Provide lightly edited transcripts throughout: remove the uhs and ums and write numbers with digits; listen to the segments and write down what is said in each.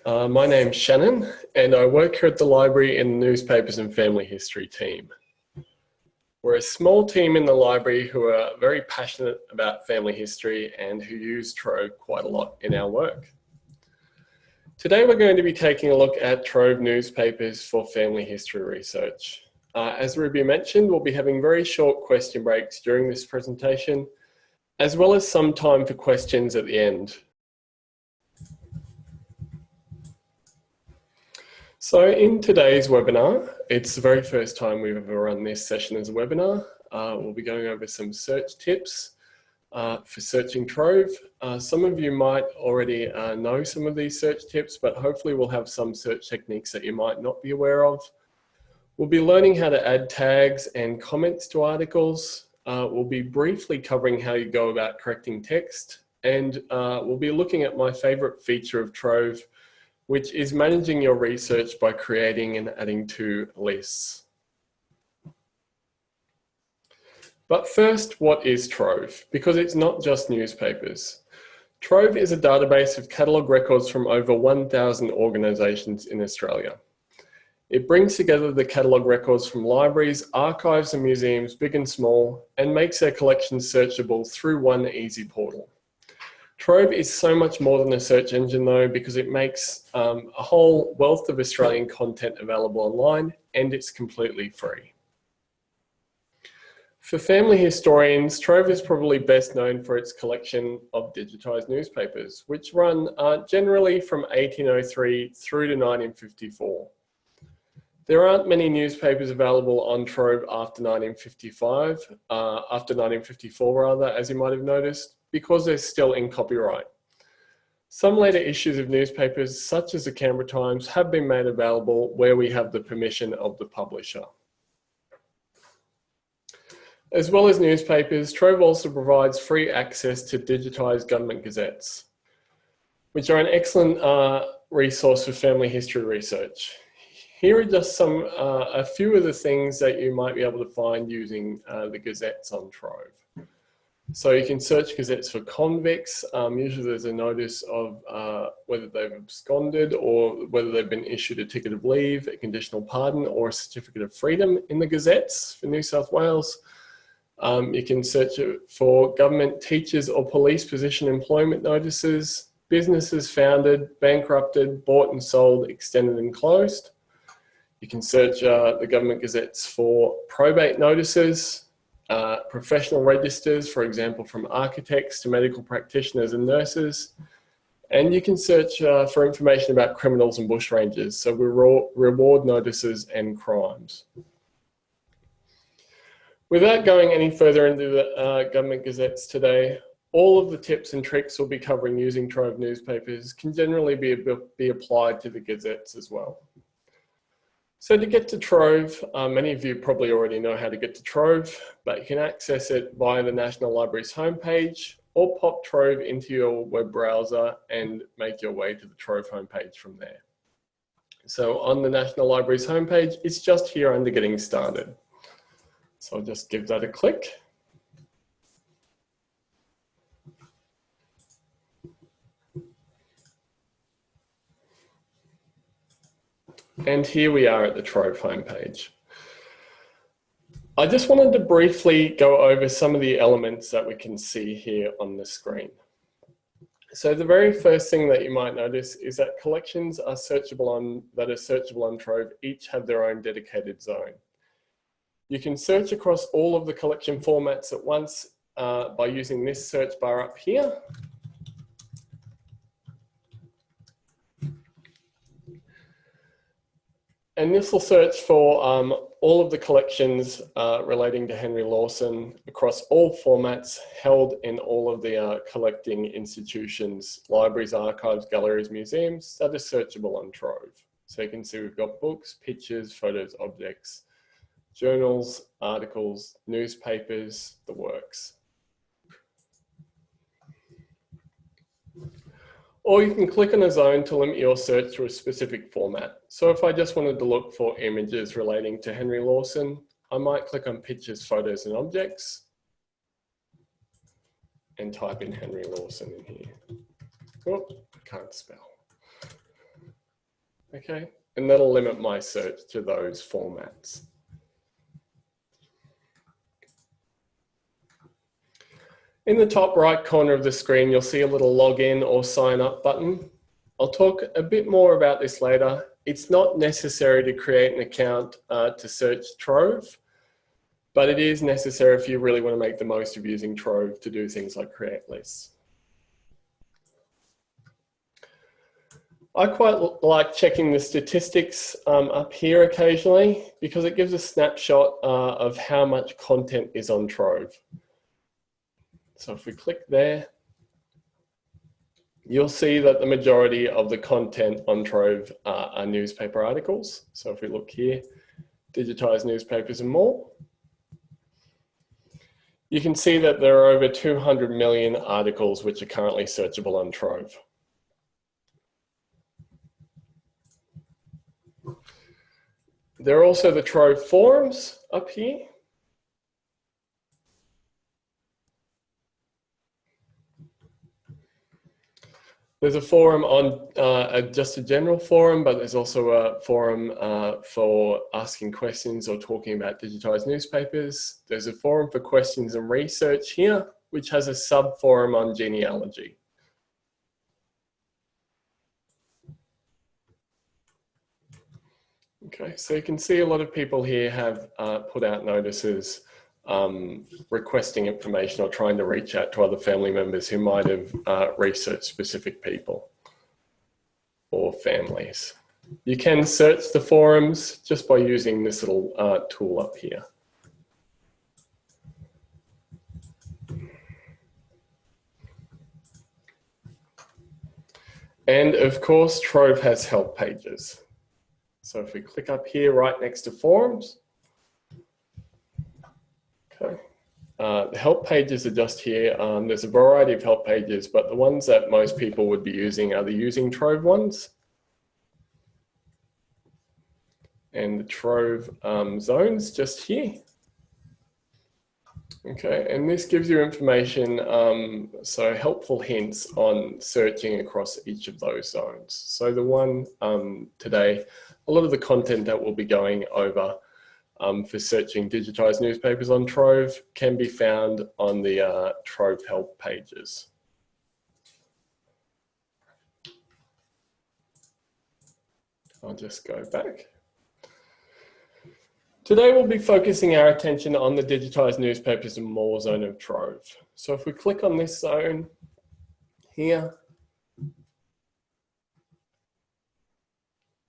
My name's Shannon, and I work here at the library in the Newspapers and Family History team. We're a small team in the library who are very passionate about family history and who use Trove quite a lot in our work. Today we're going to be taking a look at Trove newspapers for family history research. As Ruby mentioned, we'll be having very short question breaks during this presentation, as well as some time for questions at the end. So in today's webinar, it's the very first time we've ever run this session as a webinar. We'll be going over some search tips for searching Trove. Some of you might already know some of these search tips, but hopefully we'll have some search techniques that you might not be aware of. We'll be learning how to add tags and comments to articles. We'll be briefly covering how you go about correcting text, and we'll be looking at my favorite feature of Trove, which is managing your research by creating and adding to lists. But first, what is Trove? Because it's not just newspapers. Trove is a database of catalogue records from over 1,000 organisations in Australia. It brings together the catalogue records from libraries, archives and museums, big and small, and makes their collections searchable through one easy portal. Trove is so much more than a search engine though, because it makes a whole wealth of Australian content available online, and it's completely free. For family historians, Trove is probably best known for its collection of digitised newspapers, which run generally from 1803 through to 1954. There aren't many newspapers available on Trove after 1954 rather, as you might have noticed, because they're still in copyright. Some later issues of newspapers, such as the Canberra Times, have been made available where we have the permission of the publisher. As well as newspapers, Trove also provides free access to digitised government gazettes, which are an excellent resource for family history research. Here are just a few of the things that you might be able to find using the gazettes on Trove. So you can search gazettes for convicts. Usually there's a notice of whether they've absconded or whether they've been issued a ticket of leave, a conditional pardon, or a certificate of freedom in the gazettes for New South Wales. You can search for government teachers or police position employment notices, businesses founded, bankrupted, bought and sold, extended and closed. You can search the government gazettes for probate notices, professional registers, for example, from architects to medical practitioners and nurses. And you can search for information about criminals and bushrangers, so reward notices and crimes. Without going any further into the government gazettes today, all of the tips and tricks we'll be covering using Trove newspapers can generally be applied to the gazettes as well. So to get to Trove, many of you probably already know how to get to Trove, but you can access it via the National Library's homepage, or pop Trove into your web browser and make your way to the Trove homepage from there. So on the National Library's homepage, it's just here under Getting Started. So I'll just give that a click. And here we are at the Trove homepage. I just wanted to briefly go over some of the elements that we can see here on the screen. So the very first thing that you might notice is that collections are searchable on Trove each have their own dedicated zone. You can search across all of the collection formats at once by using this search bar up here. And this will search for all of the collections relating to Henry Lawson across all formats held in all of the collecting institutions, libraries, archives, galleries, museums that are searchable on Trove. So you can see we've got books, pictures, photos, objects, journals, articles, newspapers, the works. Or you can click on a zone to limit your search to a specific format. So if I just wanted to look for images relating to Henry Lawson, I might click on pictures, photos and objects and type in Henry Lawson in here. Oh, I can't spell. okay? And that'll limit my search to those formats. In the top right corner of the screen, you'll see a little login or sign up button. I'll talk a bit more about this later. It's not necessary to create an account to search Trove, but it is necessary if you really want to make the most of using Trove to do things like create lists. I quite like checking the statistics up here occasionally because it gives a snapshot of how much content is on Trove. So if we click there, you'll see that the majority of the content on Trove are newspaper articles. So if we look here, digitised newspapers and more, you can see that there are over 200 million articles which are currently searchable on Trove. There are also the Trove forums up here. There's a forum on just a general forum, but there's also a forum for asking questions or talking about digitised newspapers. There's a forum for questions and research here, which has a sub-forum on genealogy. Okay, so you can see a lot of people here have put out notices requesting information or trying to reach out to other family members who might have researched specific people or families. You can search the forums just by using this little tool up here. And of course, Trove has help pages. So if we click up here right next to forums, okay. The help pages are just here. There's a variety of help pages, but the ones that most people would be using are the Using Trove ones. And the Trove zones just here. Okay, and this gives you information, so helpful hints on searching across each of those zones. So the one today, a lot of the content that we'll be going over for searching digitised newspapers on Trove can be found on the Trove help pages. I'll just go back. Today we'll be focusing our attention on the digitised newspapers and more zone of Trove. So if we click on this zone here,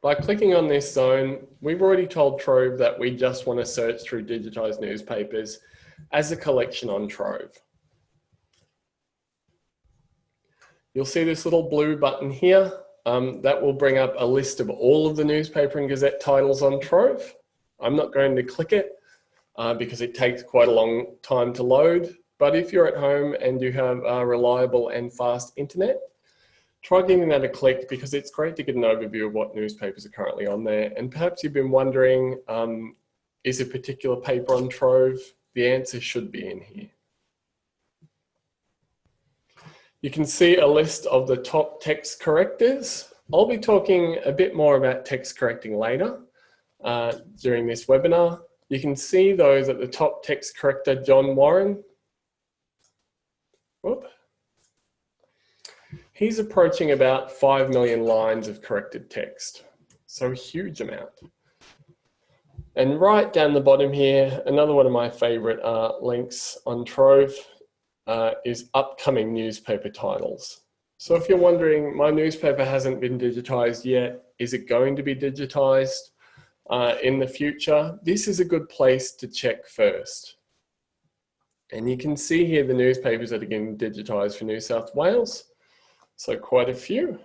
by clicking on this zone, we've already told Trove that we just want to search through digitised newspapers as a collection on Trove. You'll see this little blue button here that will bring up a list of all of the newspaper and Gazette titles on Trove. I'm not going to click it because it takes quite a long time to load. But if you're at home and you have a reliable and fast internet, try giving that a click because it's great to get an overview of what newspapers are currently on there. And perhaps you've been wondering, is a particular paper on Trove? The answer should be in here. You can see a list of the top text correctors. I'll be talking a bit more about text correcting later. During this webinar. You can see those at the top text corrector, John Warren. Whoop. He's approaching about 5 million lines of corrected text. So a huge amount. And right down the bottom here, another one of my favorite links on Trove is upcoming newspaper titles. So if you're wondering, my newspaper hasn't been digitized yet, is it going to be digitized? In the future, this is a good place to check first. And you can see here the newspapers that are getting digitised for New South Wales. So quite a few.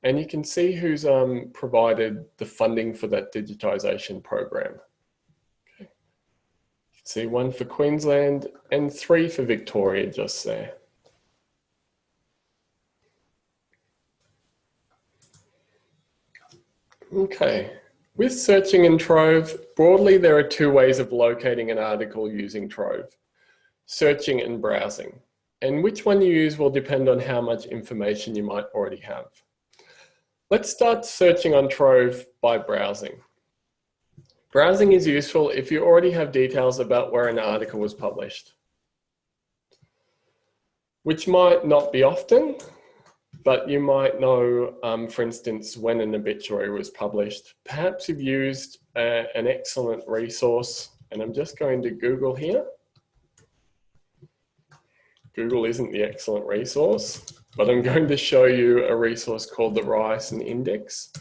And you can see who's provided the funding for that digitisation program. Okay. You can see 1 for Queensland and 3 for Victoria just there. Okay. With searching in Trove, broadly there are 2 ways of locating an article using Trove, searching and browsing. And which one you use will depend on how much information you might already have. Let's start searching on Trove by browsing. Browsing is useful if you already have details about where an article was published, which might not be often, but you might know, for instance, when an obituary was published. Perhaps you've used an excellent resource, and I'm just going to Google here. Google isn't the excellent resource, but I'm going to show you a resource called the Ryerson Index.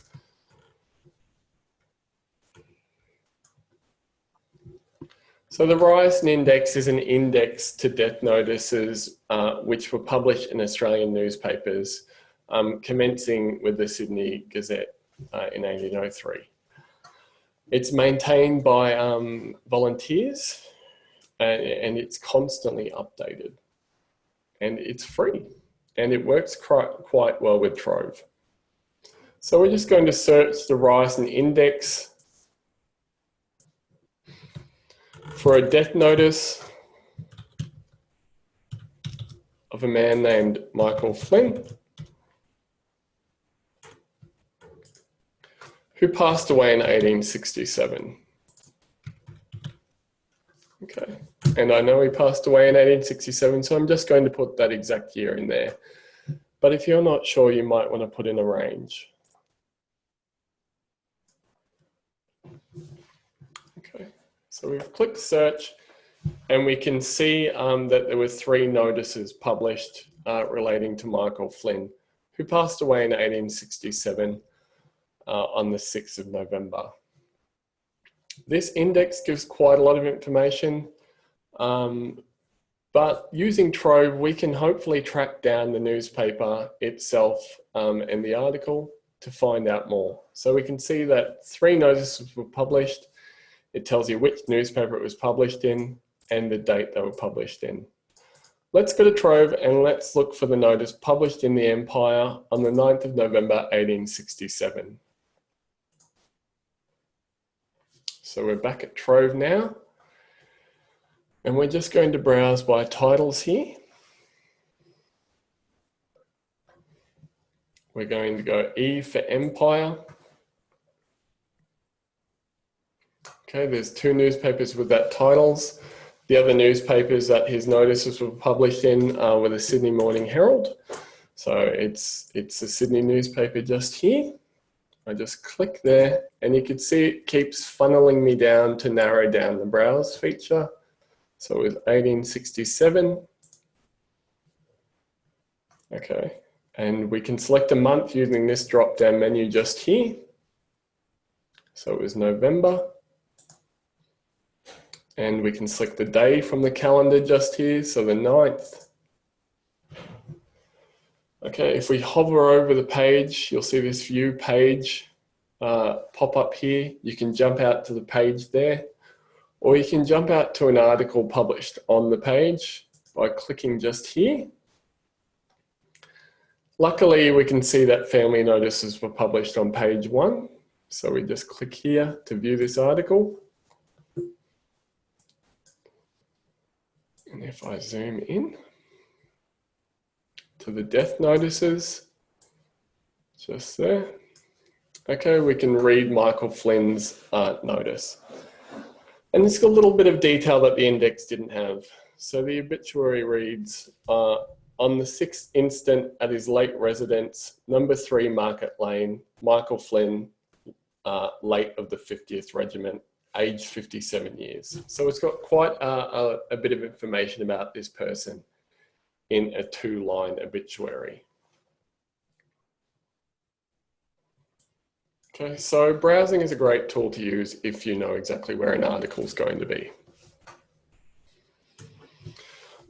So the Ryerson Index is an index to death notices which were published in Australian newspapers, commencing with the Sydney Gazette in 1803. It's maintained by volunteers, and it's constantly updated. And it's free, and it works quite well with Trove. So we're just going to search the Ryerson Index for a death notice of a man named Michael Flynn, who passed away in 1867. Okay, and I know he passed away in 1867, so I'm just going to put that exact year in there. But if you're not sure, you might want to put in a range. Okay, so we've clicked search, and we can see that there were 3 notices published relating to Michael Flynn, who passed away in 1867 on the 6th of November. This index gives quite a lot of information, but using Trove, we can hopefully track down the newspaper itself and the article to find out more. So we can see that 3 notices were published. It tells you which newspaper it was published in and the date they were published in. Let's go to Trove and let's look for the notice published in the Empire on the 9th of November, 1867. So we're back at Trove now, and we're just going to browse by titles here. We're going to go E for Empire. Okay, there's 2 newspapers with that titles. The other newspapers that his notices were published in were the Sydney Morning Herald. So it's a Sydney newspaper just here. I just click there, and you can see it keeps funneling me down to narrow down the browse feature. So it was 1867. Okay, and we can select a month using this drop-down menu just here. So it was November. And we can select the day from the calendar just here, so the 9th. Okay, if we hover over the page, you'll see this view page pop up here. You can jump out to the page there, or you can jump out to an article published on the page by clicking just here. Luckily, we can see that family notices were published on page 1. So we just click here to view this article. And if I zoom in to the death notices, just there. Okay, we can read Michael Flynn's notice. And it's got a little bit of detail that the index didn't have. So the obituary reads, on the 6th instant at his late residence, number 3 Market Lane, Michael Flynn, late of the 50th Regiment, aged 57 years. So it's got quite a bit of information about this person in a 2-line obituary. Okay, so browsing is a great tool to use if you know exactly where an article is going to be.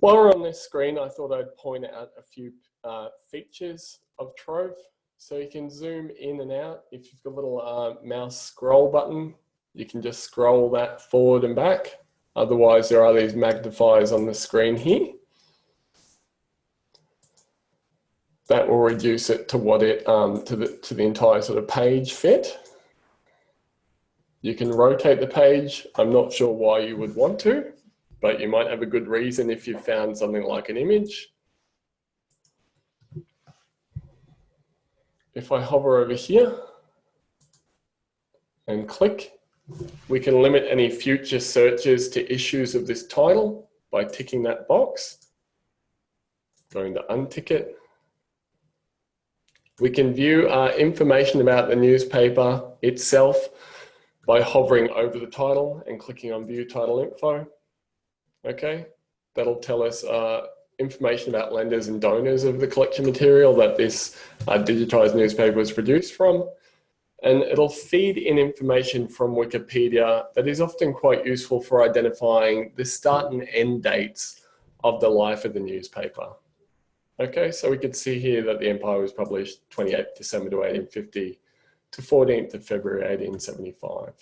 While we're on this screen, I thought I'd point out a few features of Trove. So you can zoom in and out. If you've got a little mouse scroll button, you can just scroll that forward and back. Otherwise, there are these magnifiers on the screen here. That will reduce it to what it to the entire sort of page fit. You can rotate the page. I'm not sure why you would want to, but you might have a good reason if you found something like an image. if I hover over here and click, we can limit any future searches to issues of this title by ticking that box. Going to untick it. We can view information about the newspaper itself by hovering over the title and clicking on View Title Info. Okay, that'll tell us information about lenders and donors of the collection material that this digitised newspaper was produced from. And it'll feed in information from Wikipedia that is often quite useful for identifying the start and end dates of the life of the newspaper. Okay, so we could see here that the Empire was published 28th December to 1850 to 14th of February 1875,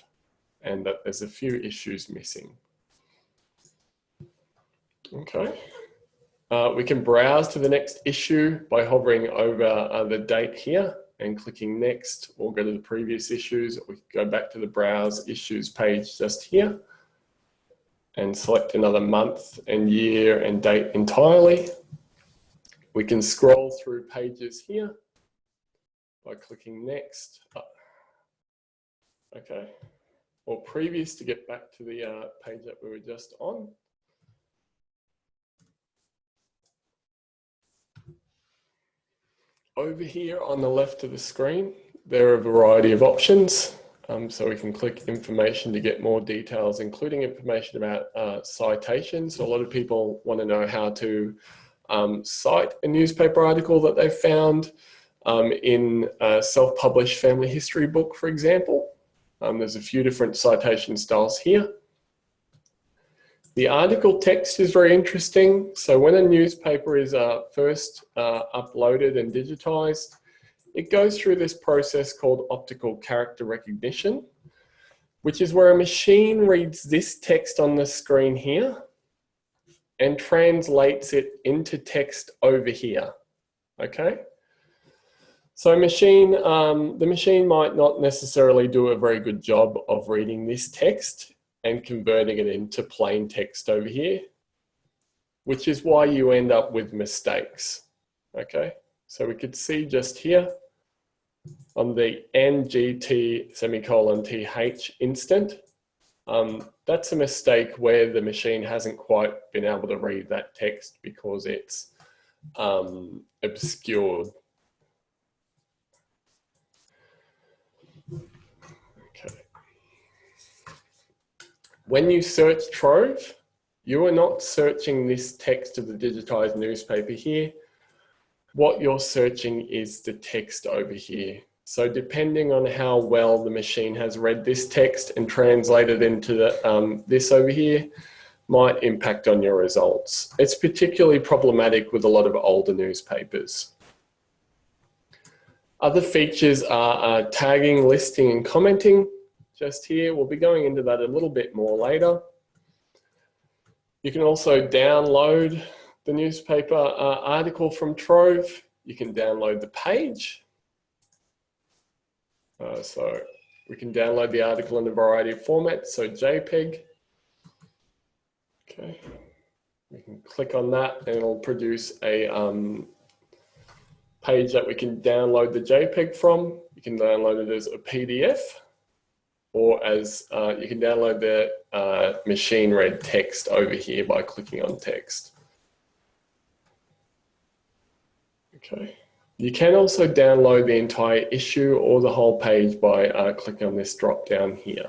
and that there's a few issues missing. Okay, we can browse to the next issue by hovering over the date here and clicking next, or go to the previous issues. We can go back to the browse issues page just here and select another month and year and date entirely. We can scroll through pages here by clicking next. Okay, or previous to get back to the page that we were just on. Over here on the left of the screen, there are a variety of options. So we can click information to get more details, including information about citations. So a lot of people want to know how to cite a newspaper article that they found in a self-published family history book, for example. There's a few different citation styles here. The article text is very interesting. So when a newspaper is first uploaded and digitized, it goes through this process called optical character recognition, which is where a machine reads this text on the screen here and translates it into text over here. Okay? So the machine might not necessarily do a very good job of reading this text and converting it into plain text over here, which is why you end up with mistakes. Okay, so we could see just here on the NGT semicolon TH instant, that's a mistake where the machine hasn't quite been able to read that text because it's obscured. Okay. When you search Trove, you are not searching this text of the digitized newspaper here. What you're searching is the text over here. So depending on how well the machine has read this text and translated into this over here, might impact on your results. It's particularly problematic with a lot of older newspapers. Other features are tagging, listing, and commenting. Just here, we'll be going into that a little bit more later. You can also download the newspaper article from Trove. You can download the page. So we can download the article in a variety of formats, so JPEG. Okay, we can click on that and it'll produce a page that we can download the JPEG from. You can download it as a PDF, or as you can download the machine read text over here by clicking on text. Okay. You can also download the entire issue or the whole page by clicking on this drop down here.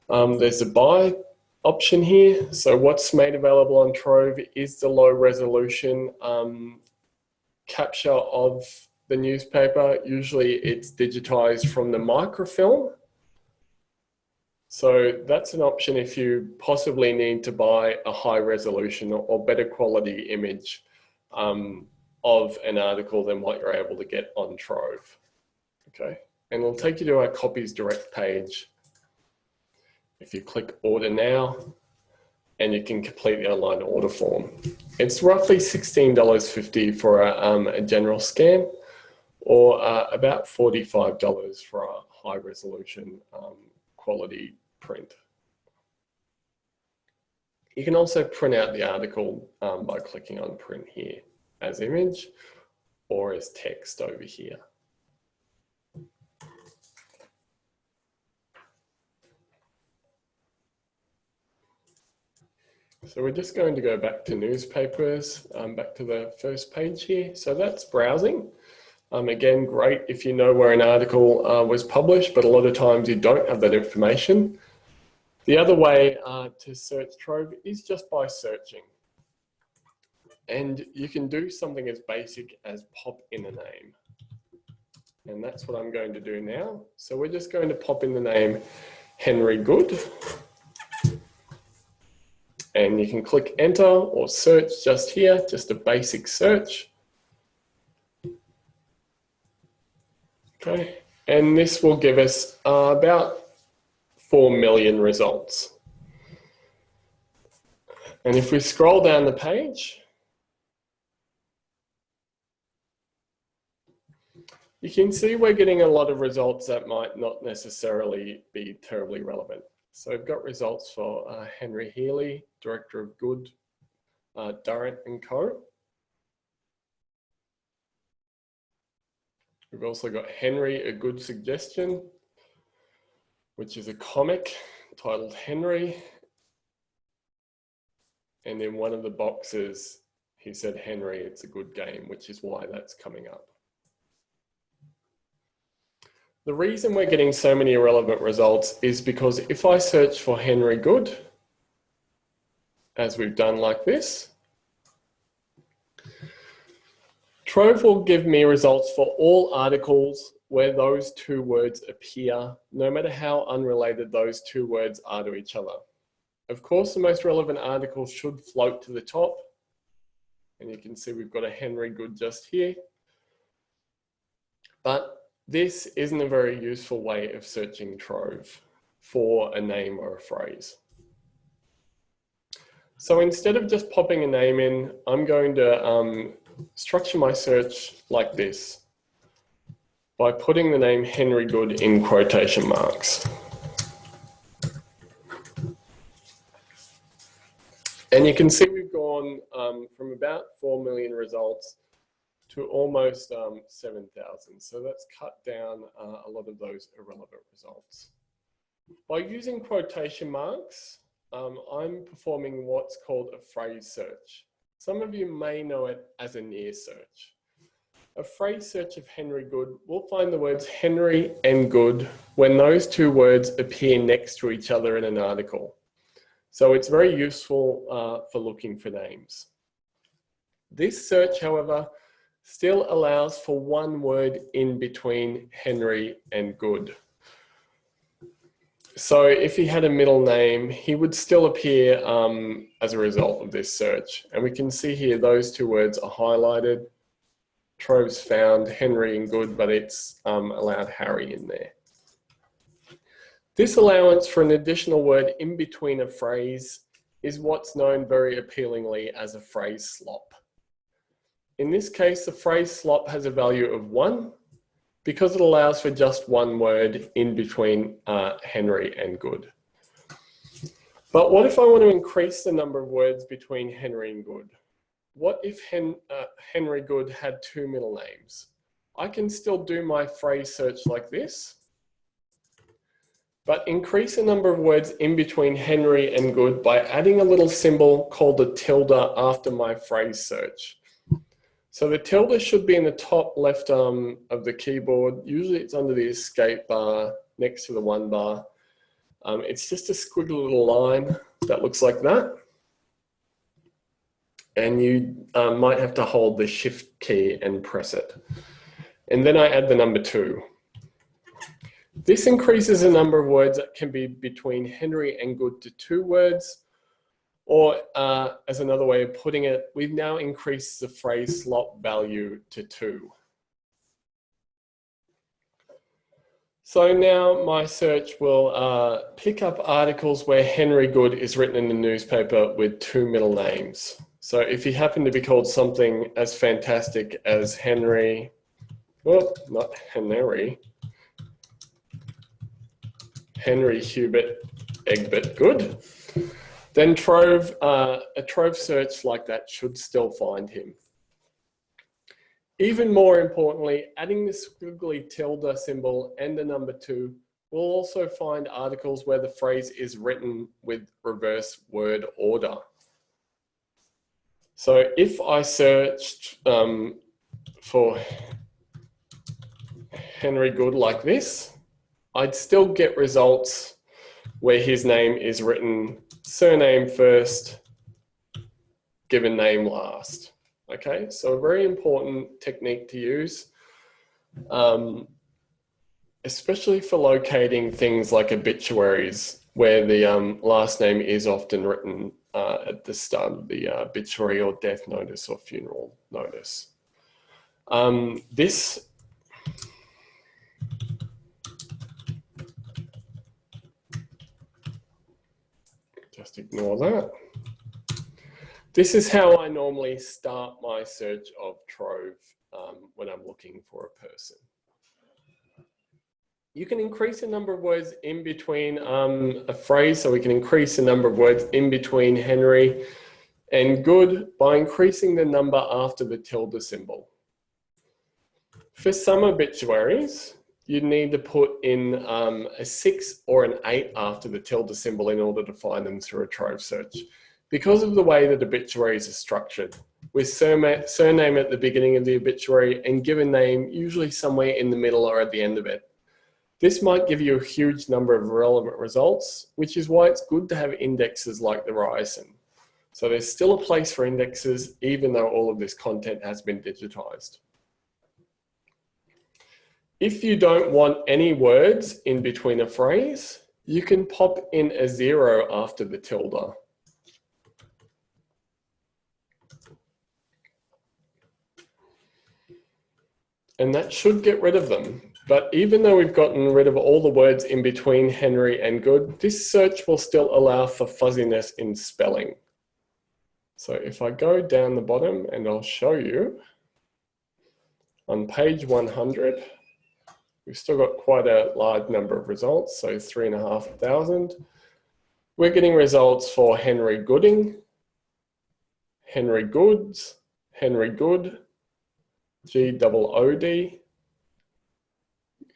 There's a buy option here. So what's made available on Trove is the low resolution capture of the newspaper. Usually it's digitized from the microfilm. So that's an option if you possibly need to buy a high resolution or better quality image of an article than what you're able to get on Trove. Okay, and it'll take you to our Copies Direct page. If you click Order Now, and you can complete the online order form. It's roughly $16.50 for a general scan, or about $45 for a high resolution quality print. You can also print out the article by clicking on print here as image or as text over here. So we're just going to go back to newspapers, back to the first page here. So that's browsing. Again, great if you know where an article was published, but a lot of times you don't have that information. The other way to search Trove is just by searching. And you can do something as basic as pop in a name. And that's what I'm going to do now. So we're just going to pop in the name Henry Good. And you can click enter or search just here, just a basic search. Okay, and this will give us about 4 million results. And if we scroll down the page, you can see we're getting a lot of results that might not necessarily be terribly relevant. So we've got results for Henry Healy, Director of Good, Durrant and Co. We've also got Henry, A Good Suggestion, which is a comic titled Henry. And in one of the boxes, he said, Henry, it's a good game, which is why that's coming up. The reason we're getting so many irrelevant results is because if I search for Henry Good, as we've done like this, Trove will give me results for all articles where those two words appear, no matter how unrelated those two words are to each other. Of course, the most relevant articles should float to the top. And you can see we've got a Henry Good just here. But this isn't a very useful way of searching Trove for a name or a phrase. So instead of just popping a name in, I'm going to structure my search like this by putting the name Henry Good in quotation marks. And you can see we've gone from about 4 million results to almost 7,000. So that's cut down a lot of those irrelevant results. By using quotation marks, I'm performing what's called a phrase search. Some of you may know it as a near search. A phrase search of Henry Good will find the words Henry and Good when those two words appear next to each other in an article. So it's very useful for looking for names. This search, however, still allows for one word in between Henry and Good. So if he had a middle name, he would still appear as a result of this search. And we can see here those two words are highlighted. Trove's found Henry and Good, but it's allowed Harry in there. This allowance for an additional word in between a phrase is what's known very appealingly as a phrase slop. In this case, the phrase slop has a value of 1 because it allows for just one word in between Henry and Good. But what if I want to increase the number of words between Henry and Good? What if Henry Good had 2 middle names? I can still do my phrase search like this, but increase the number of words in between Henry and Good by adding a little symbol called a tilde after my phrase search. So the tilde should be in the top left of the keyboard. Usually it's under the escape bar next to the 1 bar. It's just a squiggly little line that looks like that. And you might have to hold the shift key and press it. And then I add the number 2. This increases the number of words that can be between Henry and Good to 2 words. Or as another way of putting it, we've now increased the phrase slop value to 2. So now my search will pick up articles where Henry Good is written in the newspaper with 2 middle names. So if he happened to be called something as fantastic as Henry, well, not Henry, Henry Hubert Egbert Good, then Trove, a Trove search like that should still find him. Even more importantly, adding the squiggly tilde symbol and the number 2 will also find articles where the phrase is written with reverse word order. So if I searched for Henry Good like this, I'd still get results where his name is written surname first, given name last. Okay, so a very important technique to use, especially for locating things like obituaries, where the last name is often written at the start of the obituary or death notice or funeral notice. Just ignore that. This is how I normally start my search of Trove when I'm looking for a person. You can increase the number of words in between a phrase, so we can increase the number of words in between Henry and Good by increasing the number after the tilde symbol. For some obituaries, you need to put in a 6 or an 8 after the tilde symbol in order to find them through a Trove search. Because of the way that obituaries are structured, with surname at the beginning of the obituary and given name usually somewhere in the middle or at the end of it. This might give you a huge number of relevant results, which is why it's good to have indexes like the Ryerson. So there's still a place for indexes, even though all of this content has been digitized. If you don't want any words in between a phrase, you can pop in a 0 after the tilde. And that should get rid of them. But even though we've gotten rid of all the words in between Henry and Good, this search will still allow for fuzziness in spelling. So if I go down the bottom, and I'll show you, on page 100, we've still got quite a large number of results, so 3,500. We're getting results for Henry Gooding, Henry Goods, Henry Good, G-O-O-D,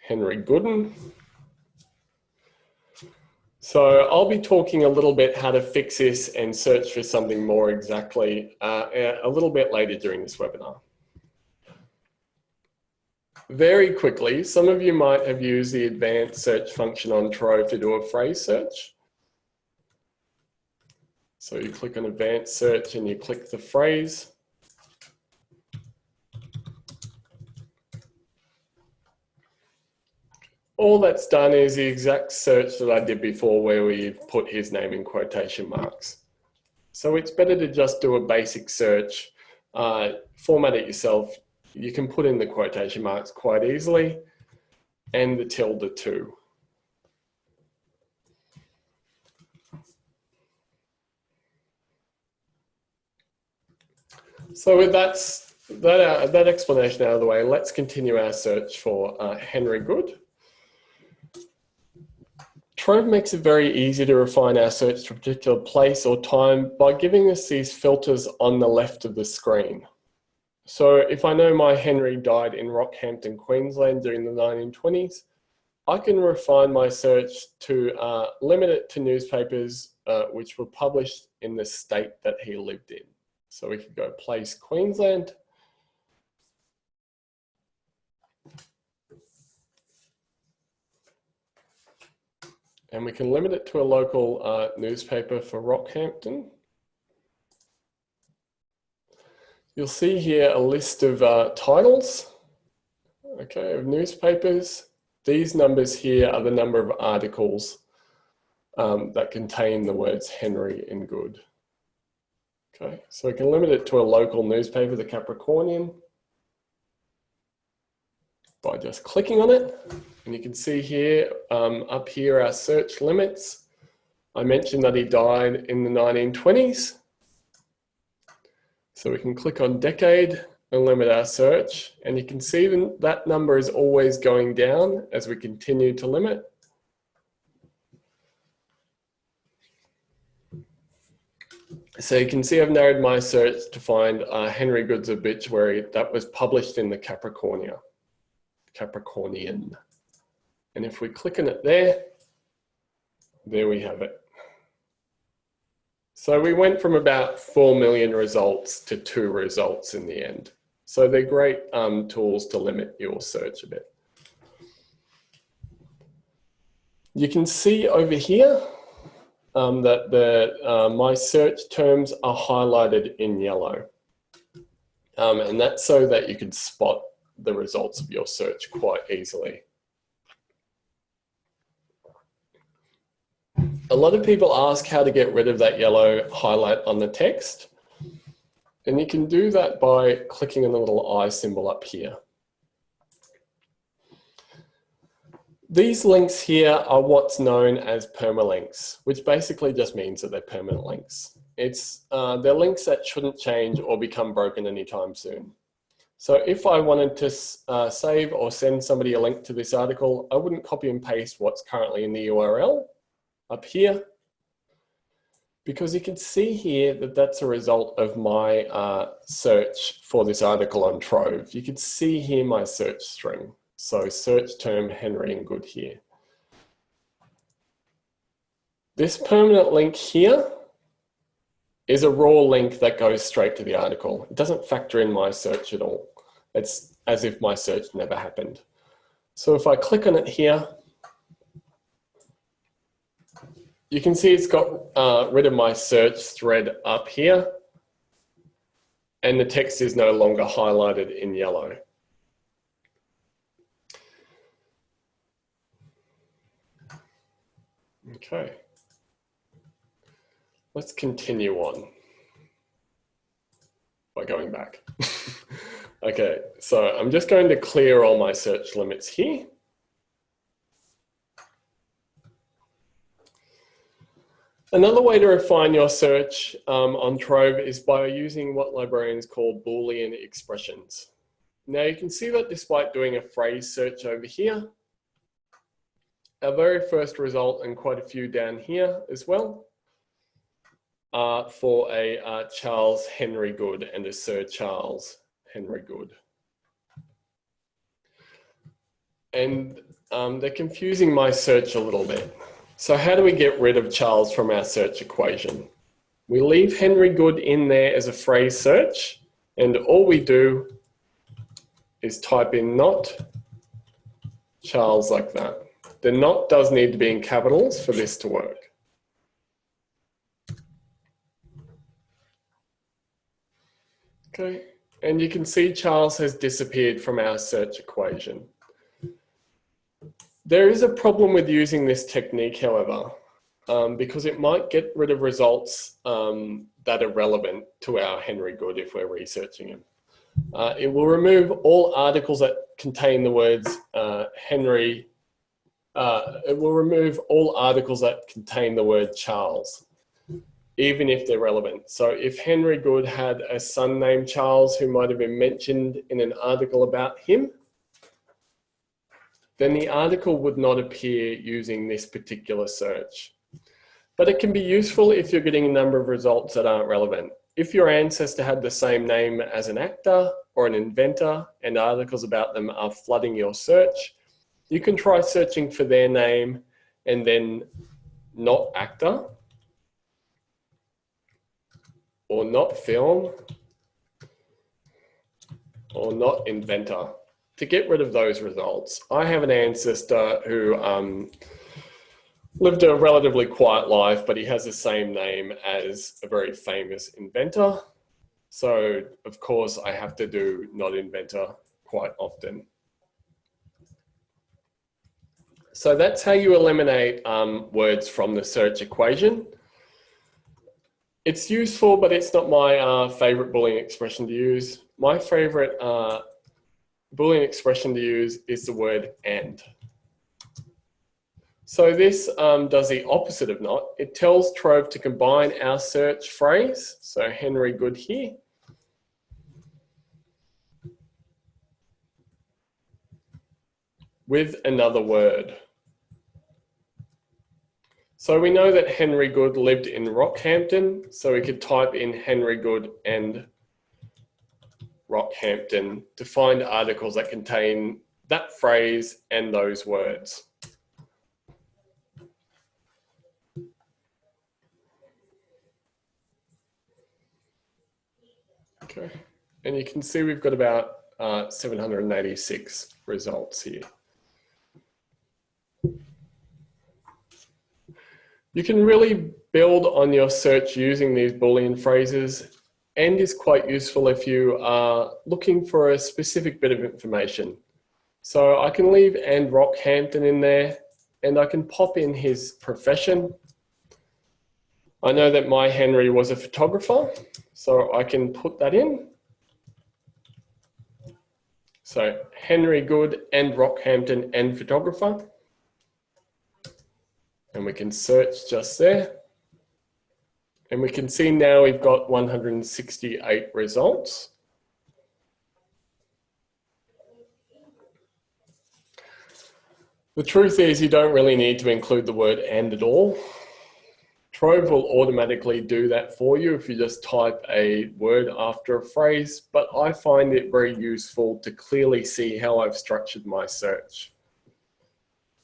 Henry Gooden. So I'll be talking a little bit how to fix this and search for something more exactly a little bit later during this webinar. Very quickly, some of you might have used the advanced search function on Trove to do a phrase search. So you click on advanced search and you click the phrase. All that's done is the exact search that I did before where we put his name in quotation marks. So it's better to just do a basic search, format it yourself. You can put in the quotation marks quite easily and the tilde too. So with that explanation out of the way, let's continue our search for Henry Good. Trove makes it very easy to refine our search to a particular place or time by giving us these filters on the left of the screen. So if I know my Henry died in Rockhampton, Queensland during the 1920s, I can refine my search to limit it to newspapers which were published in the state that he lived in. So we could go place Queensland. And we can limit it to a local newspaper for Rockhampton. You'll see here a list of titles, okay, of newspapers. These numbers here are the number of articles that contain the words Henry and Good. Okay, so we can limit it to a local newspaper, the Capricornian, by just clicking on it. And you can see here, up here, our search limits. I mentioned that he died in the 1920s. So we can click on decade and limit our search. And you can see that number is always going down as we continue to limit. So you can see I've narrowed my search to find Henry Good's obituary that was published in the Capricornian. And if we click on it there we have it. So we went from about 4 million results to 2 results in the end. So they're great tools to limit your search a bit. You can see over here that my search terms are highlighted in yellow. And that's so that you can spot the results of your search quite easily. A lot of people ask how to get rid of that yellow highlight on the text. And you can do that by clicking on the little eye symbol up here. These links here are what's known as permalinks, which basically just means that they're permanent links. They're links that shouldn't change or become broken anytime soon. So if I wanted to save or send somebody a link to this article, I wouldn't copy and paste what's currently in the URL up here, because you can see here that that's a result of my search for this article on Trove. You can see here my search string. So search term Henry and Good here. This permanent link here is a raw link that goes straight to the article. It doesn't factor in my search at all. It's as if my search never happened. So if I click on it here, you can see it's got rid of my search thread up here, and the text is no longer highlighted in yellow. Okay, let's continue on by going back. Okay, so I'm just going to clear all my search limits here. Another way to refine your search on Trove is by using what librarians call Boolean expressions. Now you can see that despite doing a phrase search over here, our very first result, and quite a few down here as well, are for a Charles Henry Good and a Sir Charles Henry Good. And they're confusing my search a little bit. So how do we get rid of Charles from our search equation? We leave Henry Good in there as a phrase search, and all we do is type in not Charles like that. The not does need to be in capitals for this to work. Okay, and you can see Charles has disappeared from our search equation. There is a problem with using this technique, however, because it might get rid of results that are relevant to our Henry Good if we're researching him. It will remove all articles that contain the words Henry. It will remove all articles that contain the word Charles, even if they're relevant. So if Henry Good had a son named Charles who might have been mentioned in an article about him, then the article would not appear using this particular search. But it can be useful if you're getting a number of results that aren't relevant. If your ancestor had the same name as an actor or an inventor and articles about them are flooding your search, you can try searching for their name and then not actor or not film or not inventor to get rid of those results. I have an ancestor who lived a relatively quiet life, but he has the same name as a very famous inventor. So of course I have to do not inventor quite often. So that's how you eliminate words from the search equation. It's useful, but it's not my favorite Boolean expression to use. My favorite Boolean expression to use is the word and. So this does the opposite of not. It tells Trove to combine our search phrase, so Henry Good here, with another word. So we know that Henry Good lived in Rockhampton, so we could type in Henry Good and Rockhampton to find articles that contain that phrase and those words. Okay, and you can see we've got about 786 results here. You can really build on your search using these Boolean phrases, and is quite useful if you are looking for a specific bit of information. So I can leave and Rockhampton in there, and I can pop in his profession. I know that my Henry was a photographer, so I can put that in. So Henry Good and Rockhampton and photographer. And we can search just there. And we can see now we've got 168 results. The truth is you don't really need to include the word and at all. Trove will automatically do that for you if you just type a word after a phrase, but I find it very useful to clearly see how I've structured my search.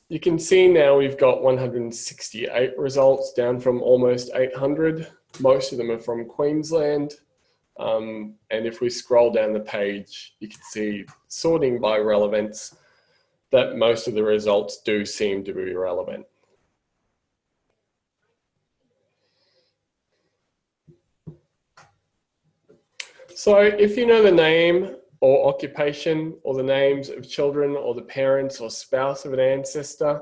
You can see now we've got 168 results, down from almost 800. Most of them are from Queensland. And if we scroll down the page, you can see sorting by relevance that most of the results do seem to be relevant. So if you know the name or occupation or the names of children or the parents or spouse of an ancestor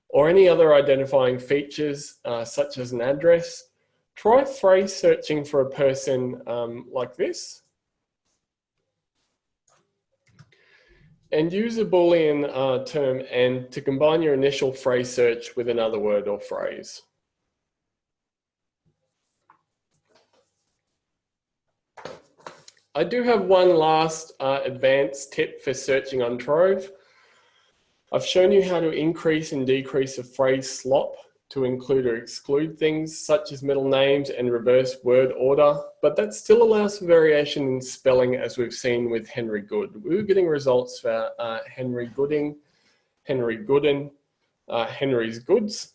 or any other identifying features such as an address, try phrase searching for a person like this and use a Boolean term and to combine your initial phrase search with another word or phrase. I do have one last advanced tip for searching on Trove. I've shown you how to increase and decrease a phrase slop to include or exclude things such as middle names and reverse word order, but that still allows for variation in spelling as we've seen with Henry Good. We were getting results for Henry Gooding, Henry Gooden, Henry's Goods.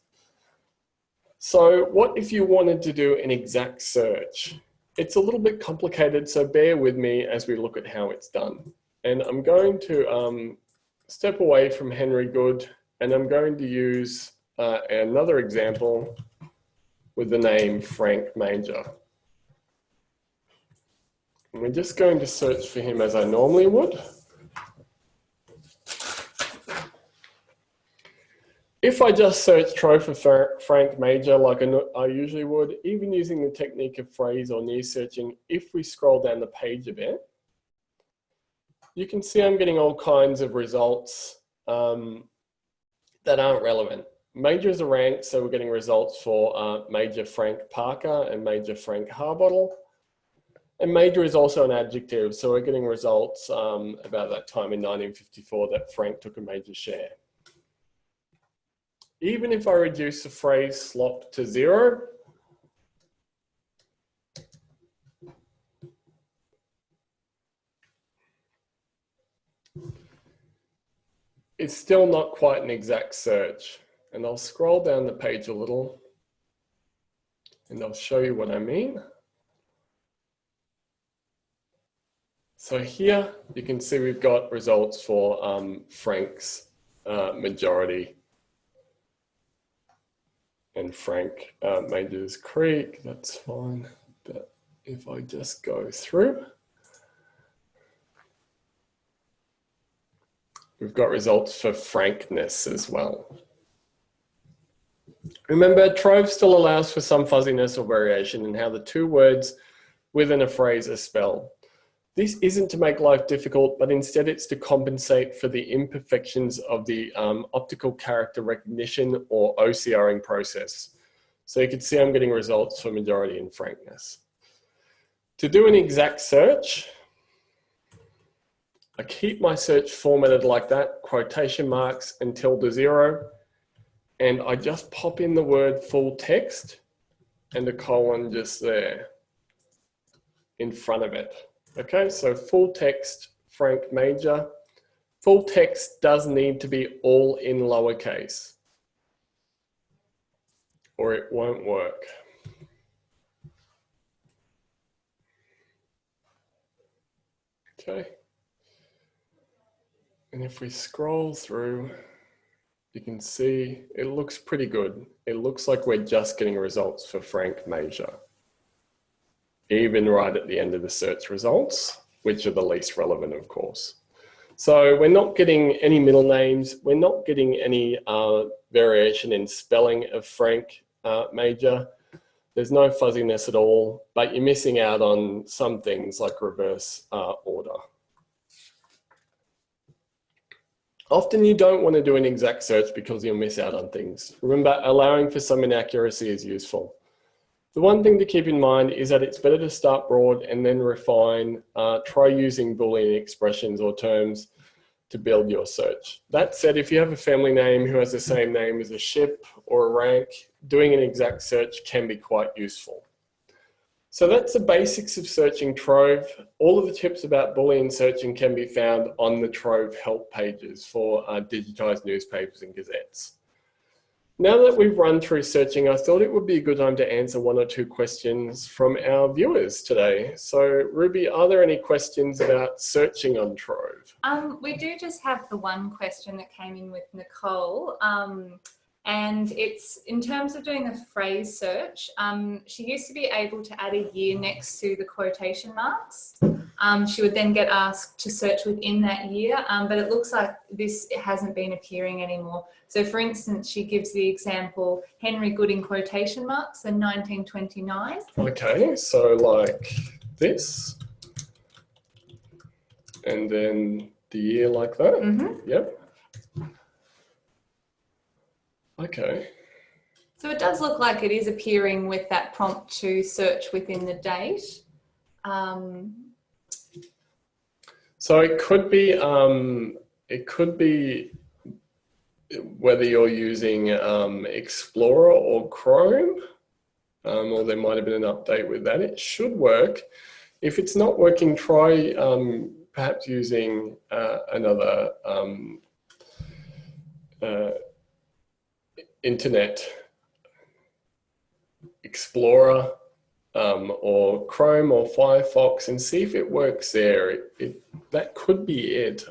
So what if you wanted to do an exact search? It's a little bit complicated, so bear with me as we look at how it's done. And I'm going to step away from Henry Good, and I'm going to use another example with the name Frank Major. And we're just going to search for him as I normally would. If I just search Trove for Frank Major like I usually would, even using the technique of phrase or near searching, if we scroll down the page a bit, you can see I'm getting all kinds of results that aren't relevant. Majors are ranked, so we're getting results for Major Frank Parker and Major Frank Harbottle. And major is also an adjective, so we're getting results about that time in 1954 that Frank took a major share. Even if I reduce the phrase slop to 0, it's still not quite an exact search. And I'll scroll down the page a little and I'll show you what I mean. So here you can see we've got results for Frank's majority. And Frank Major's Creek, that's fine. But if I just go through, we've got results for frankness as well. Remember, Trove still allows for some fuzziness or variation in how the two words within a phrase are spelled. This isn't to make life difficult, but instead it's to compensate for the imperfections of the optical character recognition or OCRing process. So you can see I'm getting results for majority and frankness. To do an exact search, I keep my search formatted like that, quotation marks and tilde0, and I just pop in the word full text and a colon just there in front of it. Okay, so full text, Frank Major. Full text does need to be all in lowercase, or it won't work. Okay. And if we scroll through, you can see it looks pretty good. It looks like we're just getting results for Frank Major, even right at the end of the search results, which are the least relevant, of course. So we're not getting any middle names. We're not getting any variation in spelling of Frank Major. There's no fuzziness at all, but you're missing out on some things like reverse order. Often you don't want to do an exact search because you'll miss out on things. Remember, allowing for some inaccuracy is useful. The one thing to keep in mind is that it's better to start broad and then refine. Try using Boolean expressions or terms to build your search. That said, if you have a family name who has the same name as a ship or a rank, doing an exact search can be quite useful. So that's the basics of searching Trove. All of the tips about Boolean searching can be found on the Trove help pages for digitised newspapers and gazettes. Now that we've run through searching, I thought it would be a good time to answer one or two questions from our viewers today. So Ruby, are there any questions about searching on Trove? We do just have the one question that came in with Nicole. And it's in terms of doing a phrase search, she used to be able to add a year next to the quotation marks. She would then get asked to search within that year, but it looks like this hasn't been appearing anymore. So for instance, she gives the example, Henry Good in quotation marks in 1929. Okay, so like this, and then the year like that. Mm-hmm. Yep. Okay. So it does look like it is appearing with that prompt to search within the date. So it could be whether you're using Explorer or Chrome, or there might have been an update with that. It should work. If it's not working, try perhaps using another Internet Explorer or Chrome or Firefox and see if it works there. That could be it.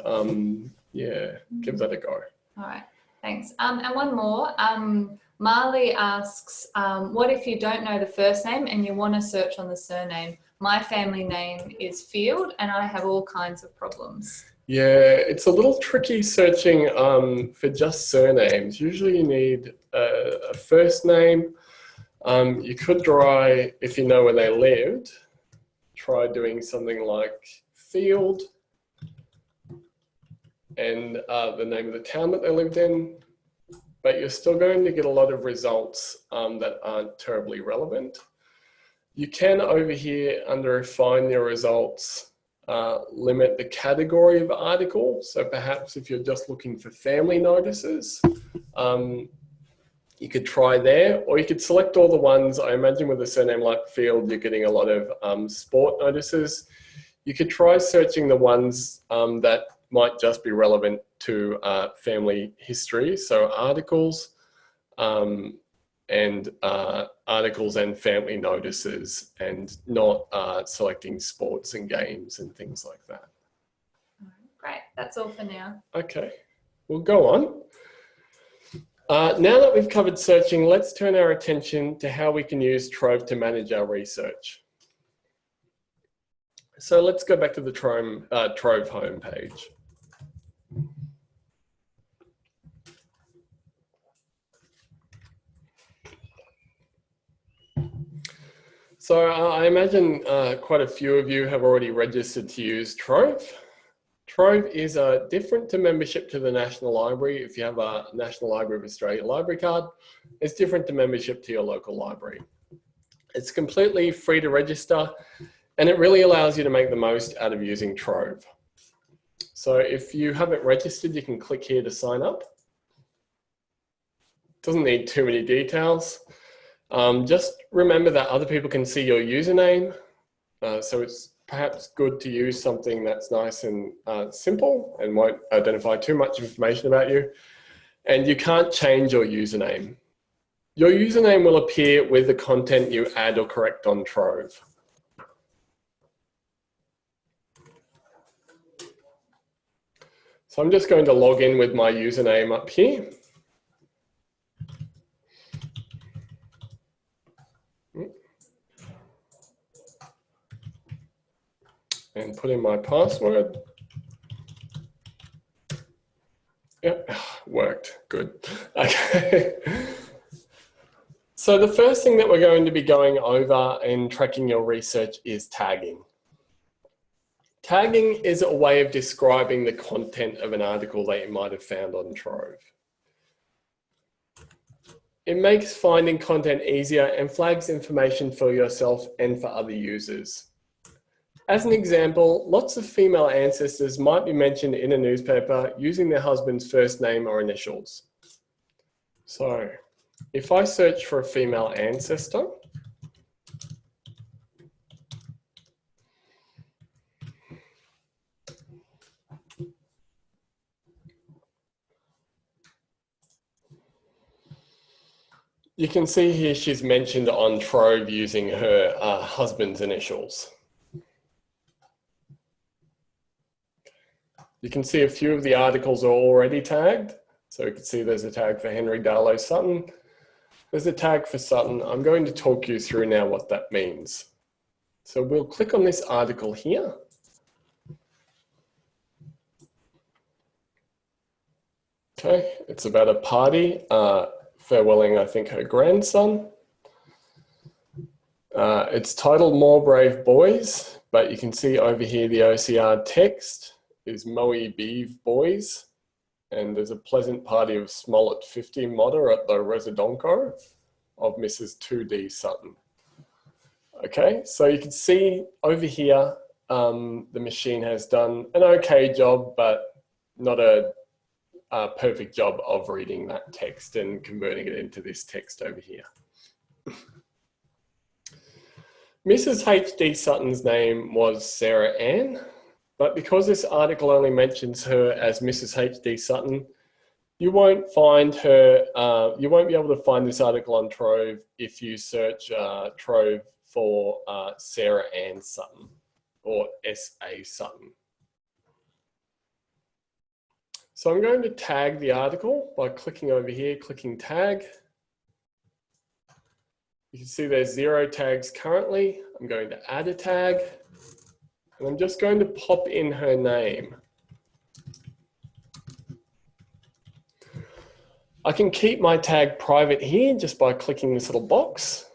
Yeah, give that a go. All right, thanks. And one more. Marley asks, what if you don't know the first name and you want to search on the surname? My family name is Field and I have all kinds of problems. Yeah, it's a little tricky searching for just surnames. Usually you need a first name. You could try, if you know where they lived, try doing something like Field and the name of the town that they lived in, but you're still going to get a lot of results that aren't terribly relevant. You can over here under Find Your Results, limit the category of article. So perhaps if you're just looking for family notices, you could try there, or you could select all the ones. I imagine with a surname like Field, you're getting a lot of sport notices. You could try searching the ones that might just be relevant to family history. So articles and articles and family notices, and not selecting sports and games and things like that. Great, that's all for now. Okay, we'll go on. Now that we've covered searching, let's turn our attention to how we can use Trove to manage our research. So let's go back to the Trove homepage. So I imagine quite a few of you have already registered to use Trove. Trove is different to membership to the National Library. If you have a National Library of Australia library card, it's different to membership to your local library. It's completely free to register, and it really allows you to make the most out of using Trove. So if you haven't registered, you can click here to sign up. Doesn't need too many details. Just remember that other people can see your username. So it's perhaps good to use something that's nice and simple and won't identify too much information about you. And you can't change your username. Your username will appear with the content you add or correct on Trove. So I'm just going to log in with my username up here. And put in my password. Yep, worked, good. Okay. So the first thing that we're going to be going over in tracking your research is tagging. Tagging is a way of describing the content of an article that you might have found on Trove. It makes finding content easier and flags information for yourself and for other users. As an example, lots of female ancestors might be mentioned in a newspaper using their husband's first name or initials. So if I search for a female ancestor, you can see here she's mentioned on Trove using her husband's initials. You can see a few of the articles are already tagged. So you can see there's a tag for Henry Darlow Sutton. There's a tag for Sutton. I'm going to talk you through now what that means. So we'll click on this article here. Okay, it's about a party farewelling, I think, her grandson. It's titled More Brave Boys, but you can see over here the OCR text is Moe Beeve Boys, and there's a pleasant party of Smollett 50 modder at the Residonco of Mrs. 2D Sutton. Okay, so you can see over here the machine has done an okay job, but not a perfect job of reading that text and converting it into this text over here. Mrs. H.D. Sutton's name was Sarah Ann, but because this article only mentions her as Mrs. H.D. Sutton, you won't find her, you won't be able to find this article on Trove if you search Trove for Sarah Ann Sutton or S.A. Sutton. So I'm going to tag the article by clicking over here, clicking tag. You can see there's 0 tags currently. I'm going to add a tag, and I'm just going to pop in her name. I can keep my tag private here just by clicking this little box,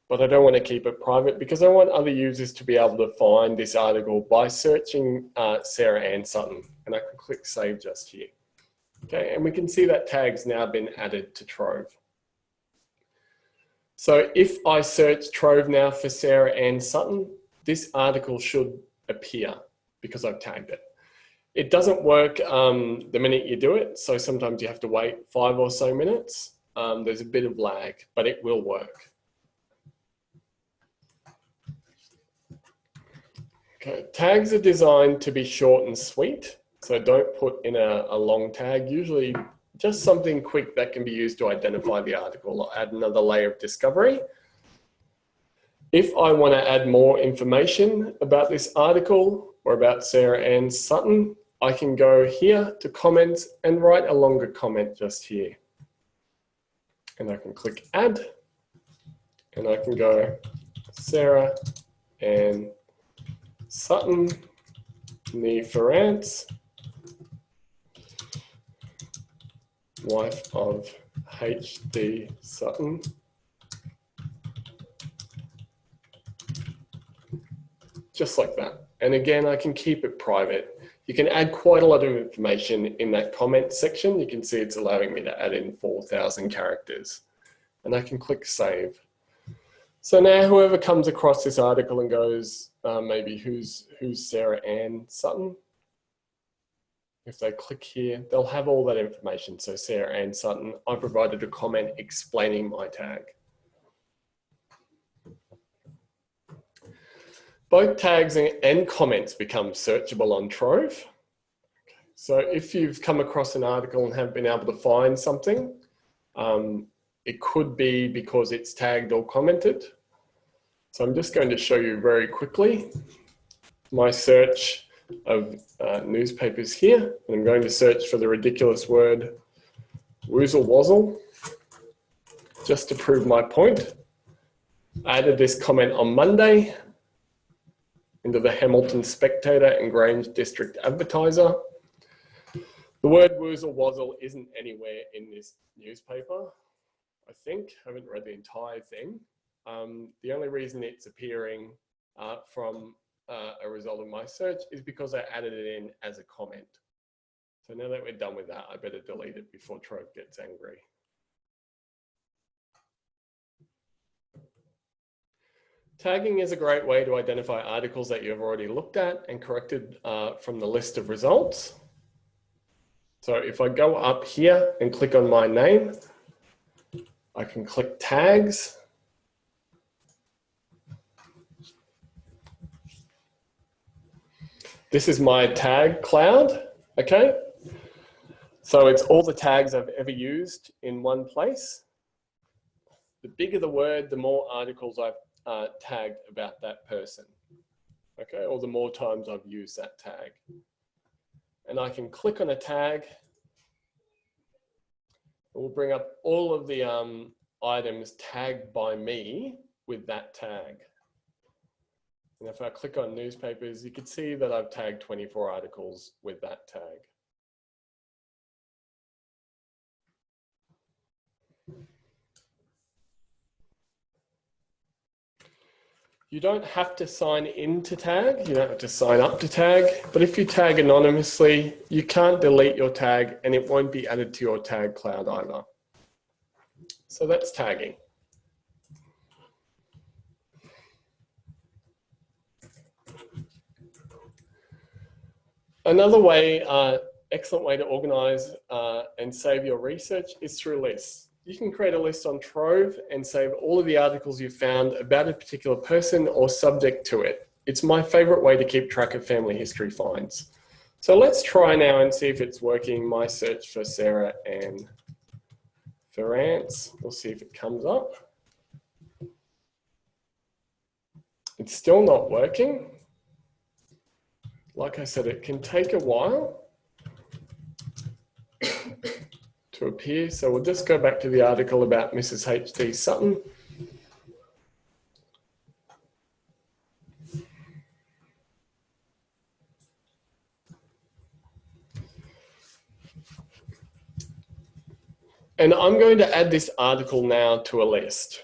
but I don't want to keep it private because I want other users to be able to find this article by searching Sarah Ann Sutton, and I can click save just here. Okay, and we can see that tag's now been added to Trove. So if I search Trove now for Sarah Ann Sutton, this article should appear because I've tagged it. It doesn't work the minute you do it, so sometimes you have to wait 5 or so minutes. There's a bit of lag, but it will work. Okay, tags are designed to be short and sweet, so don't put in a long tag, usually just something quick that can be used to identify the article or add another layer of discovery. If I want to add more information about this article or about Sarah Ann Sutton, I can go here to comments and write a longer comment just here. And I can click add, and I can go Sarah Ann Sutton, nee Ferrance, wife of H.D. Sutton. Just like that. And again, I can keep it private. You can add quite a lot of information in that comment section. You can see it's allowing me to add in 4,000 characters. And I can click save. So now whoever comes across this article and goes, maybe who's Sarah Ann Sutton? If they click here, they'll have all that information. So Sarah Ann Sutton, I provided a comment explaining my tag. Both tags and comments become searchable on Trove. So if you've come across an article and haven't been able to find something, it could be because it's tagged or commented. So I'm just going to show you very quickly my search. of newspapers here. And I'm going to search for the ridiculous word woozle wazzle, just to prove my point. I added this comment on Monday into the Hamilton Spectator and Grange District Advertiser. The word woozle wazzle isn't anywhere in this newspaper, I think. I haven't read the entire thing. The only reason it's appearing from a result of my search is because I added it in as a comment. So now that we're done with that, I better delete it before Trove gets angry. Tagging is a great way to identify articles that you've already looked at and corrected from the list of results. So if I go up here and click on my name, I can click tags. This is my tag cloud, okay? So it's all the tags I've ever used in one place. The bigger the word, the more articles I've tagged about that person, okay? Or the more times I've used that tag. And I can click on a tag. It will bring up all of the items tagged by me with that tag. And if I click on newspapers, you can see that I've tagged 24 articles with that tag. You don't have to sign in to tag, you don't have to sign up to tag, but if you tag anonymously, you can't delete your tag and it won't be added to your tag cloud either. So that's tagging. Another way, excellent way to organize and save your research is through lists. You can create a list on Trove and save all of the articles you found about a particular person or subject to it. It's my favorite way to keep track of family history finds. So let's try now and see if it's working. My search for Sarah Ann Ferrance. We'll see if it comes up. It's still not working. Like I said, it can take a while to appear. So we'll just go back to the article about Mrs. H.D. Sutton. And I'm going to add this article now to a list.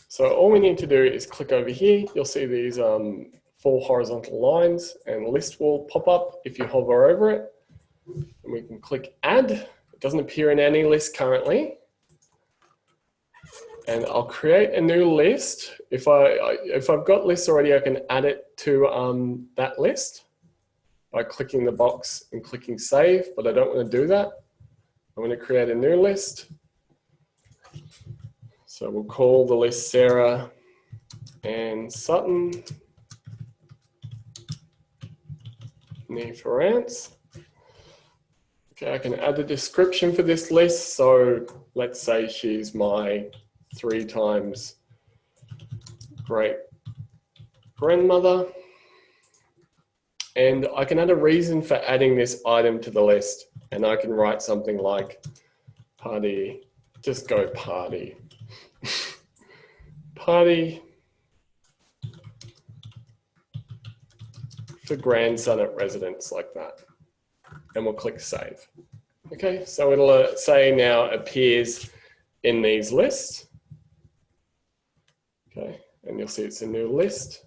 So all we need to do is click over here. You'll see these 4 horizontal lines and a list will pop up if you hover over it. And we can click add. It doesn't appear in any list currently. And I'll create a new list. If I've got lists already, I can add it to that list by clicking the box and clicking save, but I don't want to do that. I'm going to create a new list. So we'll call the list Sarah and Sutton, Nee Ferrance. Okay, I can add a description for this list. So let's say she's my 3 times great grandmother. And I can add a reason for adding this item to the list. And I can write something like party, just go party. Party for grandson at residence, like that. And we'll click save. Okay, so it'll say now appears in these lists. Okay, and you'll see it's a new list.